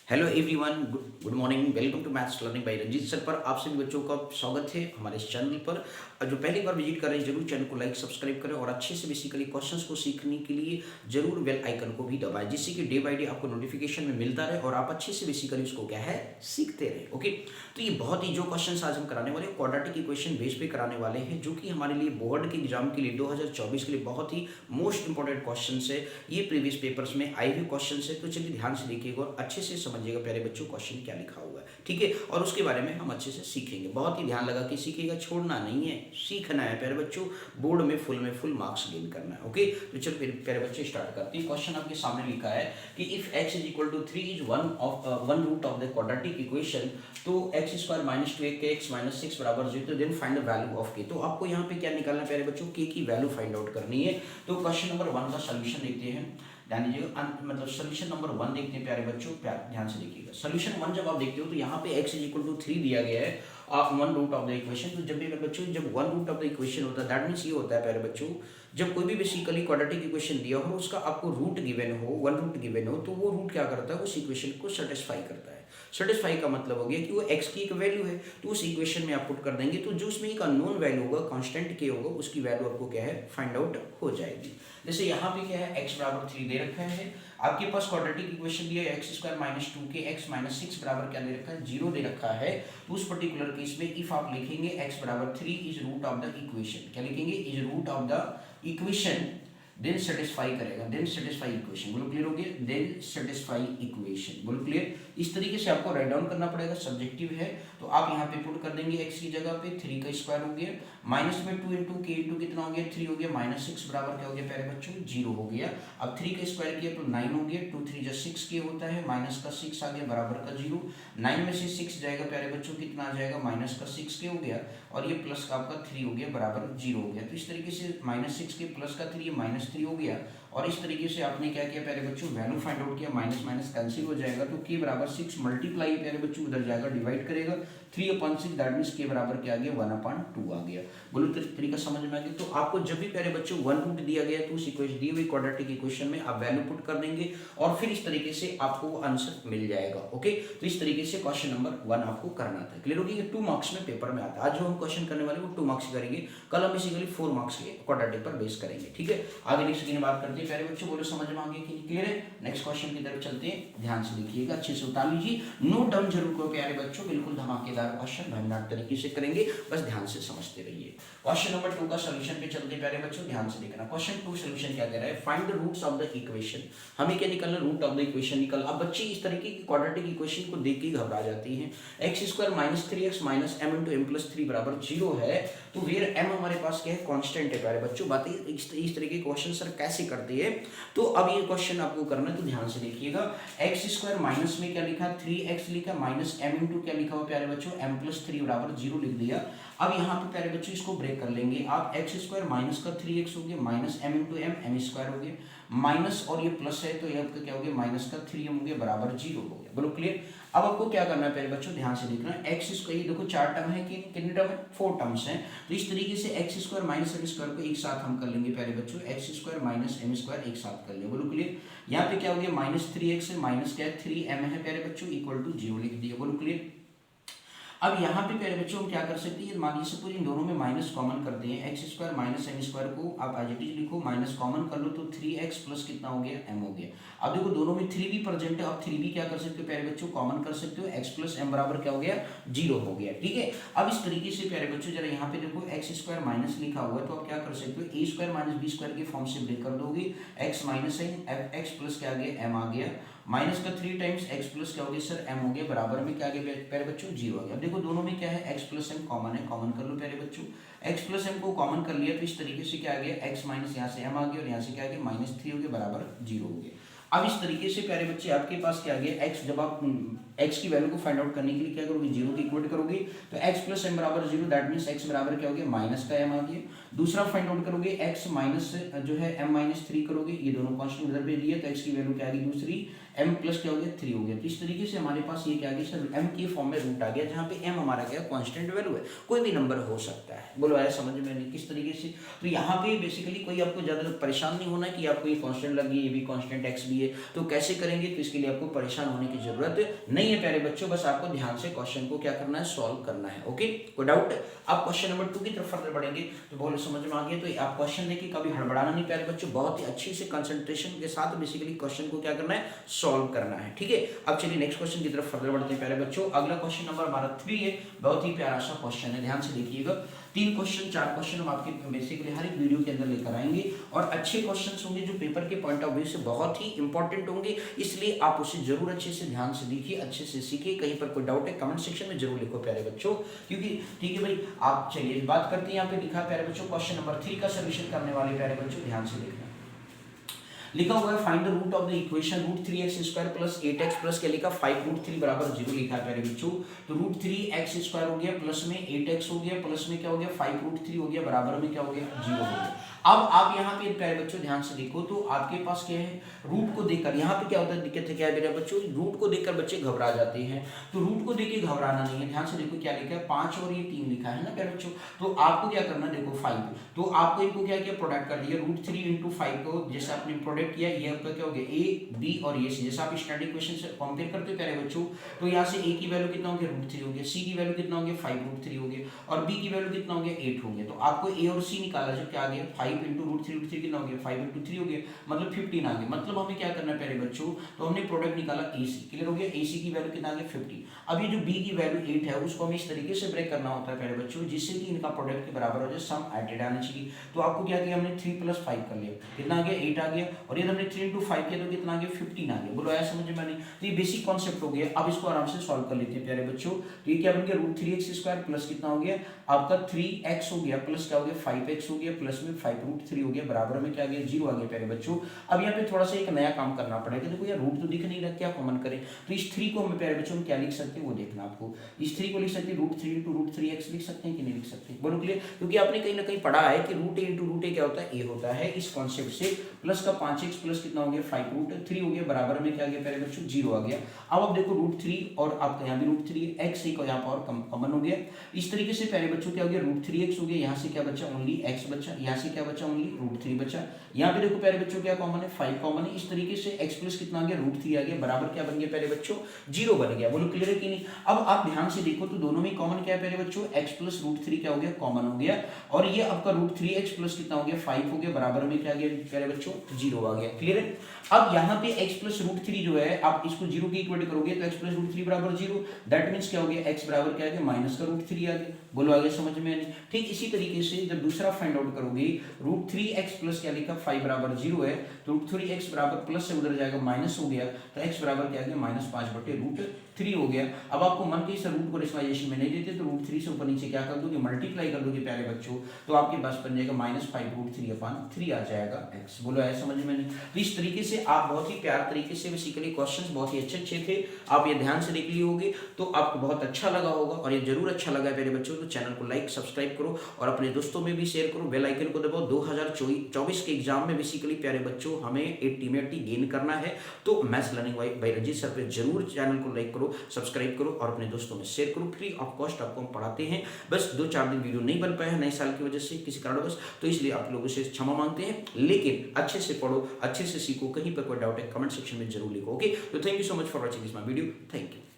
Hello everyone, good morning. Welcome to maths learning by Ranjit sir पर आप सभी बच्चों का स्वागत है हमारे इस चैनल पर। और जो पहली बार विजिट कर रहे हैं जरूर चैनल को लाइक सब्सक्राइब करें और अच्छे से बेसिकली क्वेश्चंस को सीखने के लिए जरूर बेल आइकन को भी दबाएं, जिससे कि डे बाय डे आपको नोटिफिकेशन में मिलता रहे और आप अच्छे से बेसिकली उसको क्या है सीखते रहे। ओके, तो ये बहुत ही जो क्वेश्चन आज हम कराने वाले क्वाड्रेटिक इक्वेशन बेस पे कराने वाले हैं, जो कि हमारे लिए बोर्ड के एग्जाम के लिए 2024 के लिए बहुत ही मोस्ट इंपॉर्टेंट क्वेश्चन है। ये प्रीवियस पेपर्स में आए हुए क्वेश्चन है, तो चलिए ध्यान से देखिएगा और अच्छे से समझिएगा प्यारे बच्चों क्वेश्चन क्या लिखा हुआ है। ठीक है, और उसके बारे में हम अच्छे से सीखेंगे। बहुत ही ध्यान लगा के सीखिएगा, छोड़ना नहीं है, सीखना है प्यारे बच्चों। बोर्ड में फुल मार्क्स गेन करना है। ओके, तो चलो फिर प्यारे बच्चे स्टार्ट करते हैं। क्वेश्चन आपके सामने लिखा है कि if x is equal to 3 is one root of the quadratic equation, तो x square minus 2x minus 6 बराबर 0, तो then find the value of k। तो आपको यहाँ पे क्या निकालना है प्यारे बच्चों, k की वैल्यू फाइंड आउट करनी है। तो क्वेश्चन नंबर 1 का सोल्यूशन देखते हैं। ध्यान दीजिएगा, मतलब सोल्यूशन नंबर 1 देखते हैं प्यारे बच्चों। ध्यान से देखिएगा, सोल्यूशन 1 जब आप देखते हो तो यहाँ पे x इज इक्वल टू 3 दिया गया है, आप one root of the equation. तो जब भी प्यारे बच्चों जब one root of the equation होता है, दैट मीन्स ये होता है प्यारे बच्चों, जब कोई भी बेसिकली क्वाड्रेटिक इक्वेशन दिया हो, उसका आपको रूट गिवन हो, वन रूट गिवन हो, तो वो रूट क्या करता है, उस इक्वेशन को सेटिस्फाई करता है। सेटिस्फाई का मतलब हो गया कि वो x की एक वैल्यू है, तो उस इक्वेशन में आप पुट कर देंगे, तो जो उसमें एक अननोन वैल्यू होगा, कांस्टेंट k होगा, उसकी वैल्यू आपको क्या है फाइंड आउट हो जाएगी। जैसे यहाँ पे क्या है, x बराबर 3 दे रखा है, आपके पास क्वाड्रेटिक इक्वेशन दिया है x square minus 2k x minus 6 बराबर क्या दे रखा है, 0 दे रखा है। तो उस पर्टिकुलर केस में इफ आप लिखेंगे x बराबर 3 is root of the equation, क्या लिखेंगे, is root of the equation, then satisfy करेगा, देन सेटिस्फाई इक्वेशन। बोलो क्लियर हो गया, देन सेटिस्फाई इक्वेशन। बोलो क्लियर, इस तरीके से आपको राइट डाउन करना पड़ेगा, सब्जेक्टिव है। तो आप यहाँ पे पुट कर देंगे x की जगह पे 3 का स्क्वायर हो गया, माइनस में 2 इंटू के इंटू कितना हो गया, 3 हो गया, माइनस 6 बराबर क्या हो गया प्यारे बच्चों, 0 हो गया। अब 3 का स्क्वायर किया तो 9 हो गया, 2 3 जा 6 के होता है, माइनस का 6 आ गया बराबर का 0। 9 में से 6 जाएगा प्यारे बच्चों, कितना आ जाएगा, माइनस का 6 के हो गया, और ये प्लस का आपका 3 हो गया बराबर 0 हो गया। तो इस तरीके से माइनस 6 के प्लस का 3, माइनस 3 हो गया। और इस तरीके से आपने क्या किया प्यारे बच्चों, वैल्यू फाइंड आउट किया, माइनस माइनस कैंसिल हो जाएगा, तो k बराबर 6 मल्टीप्लाई प्यारे बच्चों उधर जाएगा, डिवाइड करेगा, 3/6, दैट मींस k बराबर क्या आ गया, 1/2 आ गया। बोलो तरीका समझ में आ गया। तो आपको जब भी प्यारे बच्चों वन रूट दिया गया तो उस इक्वेशन दी हुई क्वाड्रेटिक इक्वेशन में आप वैल्यू पुट कर देंगे और फिर इस तरीके से आपको वो आंसर मिल जाएगा। ओके, तो इस तरीके से क्वेश्चन नंबर 1 आपको करना था। क्लियर होगी, ये 2 मार्क्स में पेपर में आता है। आज जो हम क्वेश्चन करने वाले वो 2 मार्क्स करेंगे, कल हम बेसिकली 4 मार्क्स के क्वाड्रेटिक पर बेस करेंगे। ठीक है, आगे नेक्स्ट की बात करते हैं प्यारे बच्चों। बोलो समझ में आ गया कि क्लियर है। नेक्स्ट क्वेश्चन की तरफ चलते हैं, ध्यान से देखिएगा, अच्छे से उतार लीजिए, नोट डाउन जरूर करो प्यारे बच्चों, बिल्कुल धमाकेदार क्वेश्चन भंडार तरीके से करेंगे, बस ध्यान से समझते रहिए। क्वेश्चन नंबर 2 का सॉल्यूशन पे चलते हैं प्यारे बच्चों, ध्यान से देखना। क्वेश्चन 2 सॉल्यूशन क्या कह रहा है, find the roots of the equation. हमें क्या निकालना, रूट ऑफ द इक्वेशन निकल। अब बच्चे इस तरीके की क्वाड्रेटिक इक्वेशन को देख के घबरा जाती हैं। x square minus 3x minus m into m plus 3 बराबर 0 है, तो वेयर m हमारे पास क्या है, कांस्टेंट है प्यारे बच्चों। बातें इस तरीके के क्वेश्चन सर कैसे करते हैं, तो अब ये क्वेश्चन आपको करना है, तो ध्यान से देखिएगा। x स्क्वायर माइनस में क्या लिखा, 3x लिखा, माइनस m इंटू क्या लिखा हुआ प्यारे बच्चों, m प्लस 3 बराबर 0 लिख दिया। अब यहाँ पे प्यारे बच्चों इसको ब्रेक कर लेंगे आप, एक्स स्क्वायर माइनस का 3x हो गया, minus m into m square हो गया, माइनस और ये प्लस है तो ये आपका क्या हो गया, माइनस का 3m हो गया बराबर 0 हो गया। बोलो क्लियर। अब आपको क्या करना है प्यारे बच्चों, ध्यान से देखना, एक्स स्क्वायर, ये देखो 4 टर्म है कि कितने टर्म है, 4 टर्म्स हैं। तो इस तरीके से x square minus m square को एक साथ हम कर लेंगे प्यारे बच्चों, x square minus m square एक साथ कर लेंगे। बोलो क्लियर। यहाँ पे क्या हो गया, माइनस 3x है, माइनस क्या है 3m है प्यारे बच्चों, इक्वल टू 0 लिख दिया। बोलो क्लियर। अब यहाँ पे प्यारे बच्चों हम क्या कर सकते हैं, मान लीजिए पूरी इन दोनों में माइनस कॉमन करते हैं, x square minus m square को आप एज इट इज लिखो, माइनस कॉमन कर लो तो 3x प्लस कितना हो गया, m हो गया। अब देखो दोनों में 3 भी प्रेजेंट है, अब 3 भी क्या कर सकते हो प्यारे बच्चों, कॉमन कर सकते हो, x प्लस m बराबर क्या हो गया, 0 हो गया। ठीक है, अब इस तरीके से प्यारे बच्चों जरा यहाँ पे देखो एक्स स्क्वायर माइनस लिखा हुआ है, तो आप क्या कर सकते हो, ए स्क्वायर माइनस बी स्क्वायर के फॉर्म से ब्रेक कर दोगे, एक्स माइनस एक्स प्लस क्या आ गया, m आ गया, माइनस का 3 टाइम्स x प्लस क्या हो गया सर, m हो गया, बराबर में क्या आ गया प्यारे बच्चों, 0 आ गया। अब देखो दोनों में क्या है, x प्लस m कॉमन है, कॉमन कर लो प्यारे बच्चों, x प्लस m को कॉमन कर लिया तो इस तरीके से क्या आ गया, x माइनस यहाँ से m आ गया और यहाँ से क्या आ गया, माइनस 3 हो गया बराबर 0 हो गया। अब इस तरीके से प्यारे बच्चे आपके पास क्या आ गया, x, जब आप x की वैल्यू को फाइंड आउट करने के लिए क्या करोगे, 0 की इक्वेट करोगे, तो x प्लस m बराबर 0, दैट मीन्स x बराबर क्या हो गया, माइनस का m आ गया। दूसरा फाइंड आउट करोगे, x माइनस जो है m माइनस 3 करोगे, ये दोनों कांस्टेंट उधर भेज दिया तो x की वैल्यू क्या आ गई दूसरी, m प्लस क्या हो गया 3 हो गया। तो इस तरीके से हमारे पास ये क्या आ गया सर, m के फॉर्म में रूट आ गया, जहाँ पे m हमारा क्या कांस्टेंट वैल्यू है, कोई भी नंबर हो सकता है। बोलो आया समझ में नहीं किस तरीके से। तो यहाँ पे बेसिकली कोई आपको ज़्यादा परेशान नहीं होना है कि आपको ये कांस्टेंट लगी, ये भी कांस्टेंट x भी है, तो कैसे करेंगे, तो इसके लिए आपको परेशान होने की जरूरत नहीं है प्यारे बच्चों। बस आपको ध्यान से क्वेश्चन को क्या करना है, सॉल्व करना है। ओके, कोई डाउट? आप क्वेश्चन नंबर 2 की तरफ फर्दर बढ़ेंगे तो बोलो समझ में आ गया। तो आप क्वेश्चन देखिए, कभी हड़बड़ाना नहीं प्यारे बच्चों, बहुत ही अच्छे से कंसंट्रेशन के साथ बेसिकली क्वेश्चन को क्या करना है, सॉल्व करना है। ठीक है, अब चलिए नेक्स्ट क्वेश्चन की तरफ फर्दर बढ़ते हैं प्यारे बच्चों। अगला क्वेश्चन नंबर हमारा 3 है, बहुत ही प्यारा सा क्वेश्चन है, ध्यान से देखिएगा। 3 क्वेश्चन 4 क्वेश्चन हम आपके बेसिकली हर एक वीडियो के अंदर लेकर आएंगे, और अच्छे क्वेश्चंस होंगे जो पेपर के पॉइंट ऑफ व्यू से बहुत ही इंपॉर्टेंट होंगे, इसलिए आप उसे जरूर अच्छे से ध्यान से देखिए, अच्छे से सीखिए। कहीं पर कोई डाउट है कमेंट सेक्शन में जरूर लिखो प्यारे बच्चों, क्योंकि ठीक है भाई। आप चलिए बात करते हैं, यहाँ पे लिखा है प्यारे बच्चों क्वेश्चन नंबर 3 का सोल्यूशन करने वाले प्यारे बच्चों, ध्यान से देखना। लिखा हुआ है find the root of the equation root 3x square plus 8x plus क्या लिखा 5 रूट 3 बराबर 0 लिखा है प्यारे बच्चों। तो रूट 3x स्क्वायर हो गया, प्लस में 8x हो गया, प्लस में क्या हो गया 5 रूट 3 हो गया, बराबर में क्या हो गया 0 हो गया। अब आप यहाँ पे प्यारे बच्चों ध्यान से देखो, तो आपके पास क्या है, रूट को देखकर यहाँ पे क्या होता है, दिक्कत है क्या है मेरे बच्चों, रूट को देखकर बच्चे घबरा जाते हैं। तो रूट को देख के घबराना नहीं है, ध्यान से देखो क्या लिखा है 5 और ये 3 लिखा है ना प्यारे बच्चों। तो आपको क्या करना है, देखो 5, तो आपको इनको क्या किया, प्रोडक्ट कर दिया, रूट 3 इंटू 5 को जैसे आपने प्रोडक्ट किया, ये आपका क्या हो गया ए बी और ये सी, जैसे आप स्टैंडर्ड इक्वेशन से कंपेयर करते हो प्यारे बच्चों। तो यहाँ से ए की वैल्यू कितना हो गया रूट 3 हो गया, सी की वैल्यू कितना हो गया 5 रूट 3 हो गया, और बी की वैल्यू कितना हो गया 8 हो गया। तो आपको ए और सी निकाला, जो क्या आ गया 5 इंटू रूट 3 कितना हो गया 5 इंटू 3 हो गया, मतलब 15 आ गया। मतलब हमें क्या करना है प्यारे बच्चों, तो हमने प्रोडक्ट निकाला ए सी, क्लियर हो गया, ए सी की वैल्यू कितना आ गया 50। अब ये जो बी की वैल्यू 8 है, उसको हमें इस तरीके से ब्रेक करना होता है प्यारे बच्चों, जिससे कि इनका प्रोडक्ट के बराबर हो जाए, सम एडेड आना चाहिए। तो आपको क्या किया हमने 3 प्लस 5 कर लिया, कितना आ गया 8 आ गया, और ये हमने 3 इंटू 5 किया तो कितना आ गया 15 आ गया। बोलो आया समझ में नहीं? तो ये बेसिक कॉन्सेप्ट हो गया। अब इसको आराम से सॉल्व कर लेते हैं प्यारे बच्चों। तो ये क्या बन गया रूट 3x स्क्वायर प्लस कितना हो गया आपका 3x हो गया, प्लस क्या हो गया 5x हो गया, प्लस में 5 रूट 3 हो गया, बराबर में क्या आ गया 0 आ गया प्यारे बच्चों। अब यहाँ पे थोड़ा सा एक नया काम करना पड़ेगा, देखो यार रूट तो दिख नहीं रहा, क्या कॉमन करें। तो इस 3 को हम प्यारे बच्चों क्या लिख सकते हैं वो देखना आपको। इस 3 को लिख सकते हैं रूट 3 इंटू रूट 3x लिख सकते हैं कि नहीं लिख सकते, बोलो क्लियर। क्योंकि आपने कहीं ना कहीं पढ़ा है कि root a into root a क्या होता है, a होता है। इस कॉन्सेप्ट से प्लस का 5x प्लस कितना हो गया 5 रूट 3 हो गया, बराबर में क्या आ गया प्यारे बच्चों 0 आ गया। अब आप देखो रूट 3 और आपका यहाँ भी रूट 3 x एक और यहाँ पर कॉमन हो गया। इस तरीके से प्यारे बच्चों क्या हो गया रूट 3x हो गया, यहाँ से क्या बचा ओनली x बचा, यहाँ से क्या बचा ओनली रूट 3 बचा। यहाँ पे देखो प्यारे बच्चों क्या कॉमन है 5 कॉमन है। इस तरीके से x प्लस कितना आ गया रूट 3 आ गया, बराबर क्या बन गया प्यारे बच्चों 0 बन गया। बोलो क्लियर है कि नहीं। अब आप ध्यान से देखो तो दोनों में कॉमन क्या है प्यारे बच्चों, x प्लस रूट 3 क्या हो गया कॉमन हो गया, और ये आपका रूट 3x प्लस कितना हो गया 5 हो गया, बराबर में क्या आ गया प्यारे बच्चों 0 आ गया। क्लियर है। अब यहाँ पे x प्लस रूट 3 जो है, आप इसको 0 की इक्वेट करोगे तो x प्लस रूट 3 बराबर 0, दैट मींस क्या हो गया x बराबर क्या आ गया माइनस का रूट 3 आ गया। बोलो आगे समझ में नहीं। ठीक इसी तरीके से जब दूसरा फाइंड आउट करोगे रूट 3x प्लस क्या लिखा 5 बराबर 0 है, तो रूट 3x बराबर प्लस से उधर जाएगा माइनस हो गया, तो x बराबर क्या आ गया माइनस 5 बटे रूट 3 हो गया। अब आपको मन के इस रूट को रेशनलाइजेशन में नहीं देते, तो रूट 3 से ऊपर नीचे क्या कर दोगे मल्टीप्लाई कर दोगे प्यारे बच्चों, तो आपके पास बन जाएगा माइनस 5 रूट 3 अपॉन 3 आ जाएगा x। बोलो है समझ में नहीं। तो इस तरीके से आप बहुत ही प्यार तरीके से बेसिकली क्वेश्चंस बहुत ही अच्छे थे, आप ये ध्यान से देख लिए होंगे तो आपको बहुत अच्छा लगा होगा, और ये जरूर अच्छा लगा है मेरे बच्चों तो चैनल को लाइक सब्सक्राइब करो और अपने दोस्तों में भी शेयर करो, बेल आइकन को दबाओ। 2024 के एग्जाम में बेसिकली प्यारे बच्चों हमें 80 गेन करना है, तो maths learning by Ranjit sir पे जरूर चैनल को लाइक करो सब्सक्राइब करो और अपने दोस्तों में शेयर करो। फ्री ऑफ कॉस्ट आपको हम पढ़ाते हैं, बस 2-4 दिन वीडियो नहीं बन पाया है नए साल की वजह से किसी कारणवश, तो इसलिए आप लोगों से क्षमा मांगते हैं, लेकिन अच्छे से पढ़ो अच्छे से सीखो। कहीं पर कोई डाउट है कमेंट सेक्शन में जरूर लिखो। ओके, तो thank you so much for watching this my video, thank you.